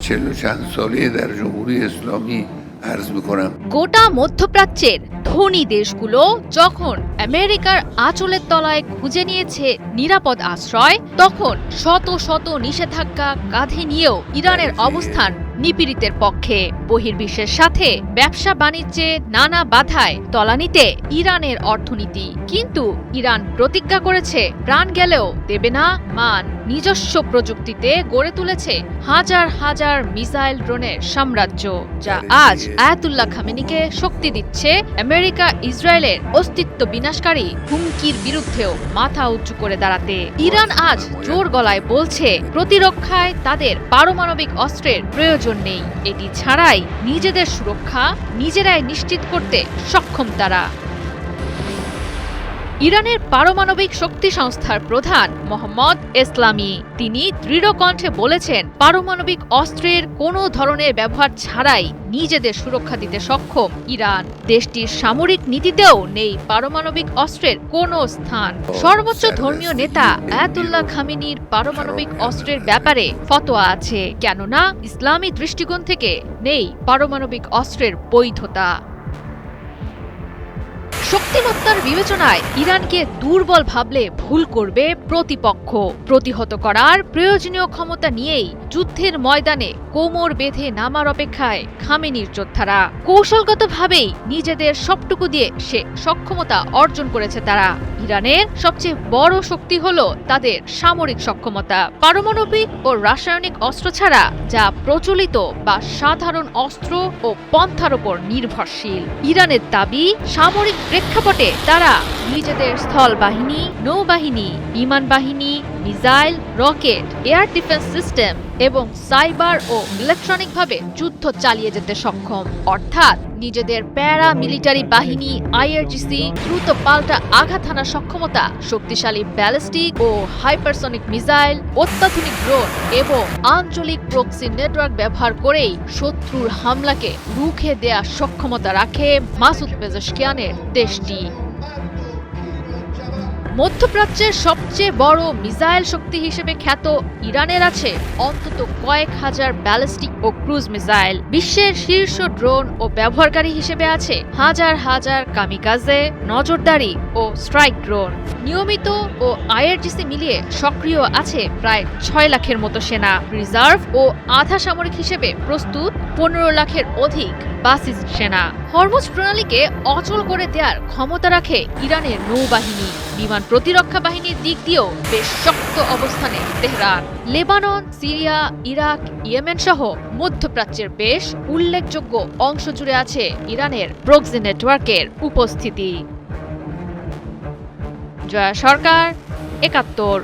چند ساله در جمهوری اسلامی عرض میکنم গোটা মধ্যপ্রাচ্যের ধনী দেশগুলো যখন আমেরিকার আঁচলের তলায় খুঁজে নিয়েছে নিরাপদ আশ্রয়, তখন শত শত নিষেধাজ্ঞা কাঁধে নিয়েও ইরানের অবস্থান নিপীড়িতের পক্ষে। বহির্বিশ্বের সাথে ব্যবসা বাণিজ্যে নানা বাধায় তলানিতে ইরানের অর্থনীতি। কিন্তু ইরান প্রতিজ্ঞা করেছে প্রাণ গেলেও দেবে না মান। নিজস্ব প্রযুক্তিতে গড়ে তুলেছে হাজার হাজার মিসাইল ড্রোনের সাম্রাজ্য, যা আজ আয়াতুল্লাহ খামেনিকে শক্তি দিচ্ছে আমেরিকা ইসরায়েলের অস্তিত্ব বিনাশকারী হুমকির বিরুদ্ধেও মাথা উঁচু করে দাঁড়াতে। ইরান আজ জোর গলায় বলছে প্রতিরক্ষায় তাদের পারমাণবিক অস্ত্রের প্রয়োজন নেই। এটি ছাড়াই নিজেদের সুরক্ষা নিজেরাই নিশ্চিত করতে সক্ষম তারা। ইরানের পারমাণবিক শক্তি সংস্থার প্রধান মোহাম্মদ এসলামি তিনি দৃঢ় কণ্ঠে বলেছেন, পারমাণবিক অস্ত্রের কোনো ধরনের ব্যবহার ছাড়াই নিজেদের সুরক্ষা দিতে সক্ষম ইরান। দেশটির সামরিক নীতিতেও নেই পারমাণবিক অস্ত্রের কোনো স্থান। সর্বোচ্চ ধর্মীয় নেতা আয়াতুল্লাহ খামেনির পারমাণবিক অস্ত্রের ব্যাপারে ফতোয়া আছে, কেননা ইসলামী দৃষ্টিকোণ থেকে নেই পারমাণবিক অস্ত্রের বৈধতা। শক্তিমত্তার বিবেচনায় ইরানকে দুর্বল ভাবলে ভুল করবে প্রতিপক্ষ। প্রতিহত করার প্রয়োজনীয় ক্ষমতা নিয়েই যুদ্ধের ময়দানে কোমর বেঁধে নামার অপেক্ষায় খামেনির যোদ্ধারা। কৌশলগতভাবেই নিজেদের সবটুকু দিয়ে সে সক্ষমতা অর্জন করেছে তারা। ইরানের সবচেয়ে বড় শক্তি হলো তাদের সামরিক সক্ষমতা। পারমাণবিক ও রাসায়নিক অস্ত্র ছাড়া যা প্রচলিত বা সাধারণ অস্ত্র ও পন্থার উপর নির্ভরশীল। ইরানের দাবি, সামরিক প্রেক্ষাপটে তারা নিজেদের স্থল বাহিনী, নৌবাহিনী, বিমান বাহিনী, missile, rocket, air defence system এবং সাইবার ও ইলেকট্রনিকভাবে যুদ্ধ চালিয়ে যেতে সক্ষম। অর্থাৎ নিজেদের প্যারা মিলিটারি বাহিনী, আইআরজিসি, দ্রুত পাল্টা আঘাত হানার সক্ষমতা, শক্তিশালী ব্যালিস্টিক ও হাইপারসনিক মিসাইল, অত্যাধুনিক ড্রোন এবং আঞ্চলিক প্রক্সি নেটওয়ার্ক ব্যবহার করেই শত্রুর হামলাকে রুখে দেয়া সক্ষমতা রাখে মাসুদ পেজেশকিয়ানের দেশটি। মধ্যপ্রাচ্যের সবচেয়ে বড় মিসাইল শক্তি হিসেবে খ্যাত ইরানের আছে অন্তত কয়েক হাজার ব্যালিস্টিক ও ক্রুজ মিসাইল। বিশ্বের শীর্ষ ড্রোন ও ব্যবহারকারী হিসেবে আছে হাজার হাজার কামিকাজে, নজরদারি ও স্ট্রাইক ড্রোন। নিয়মিত ও আইআরজিসি মিলিয়ে সক্রিয় আছে প্রায় 6 লাখের মতো সেনা। রিজার্ভ ও আধা সামরিক হিসেবে প্রস্তুত 15 লাখের অধিক বাসিস সেনা। হরমুজ প্রণালীকে অচল করে দেওয়ার ক্ষমতা রাখে ইরানের নৌবাহিনী। বিমান প্রতিরক্ষা বাহিনীর দিক দিয়েও বেশ শক্ত অবস্থানে Tehran. Lebanon, Syria, Iraq, Yemen সহ মধ্যপ্রাচ্যের বেশ উল্লেখযোগ্য অংশ জুড়ে আছে ইরানের প্রক্সি নেটওয়ার্কের উপস্থিতি। জয়া সরকার, ৭১।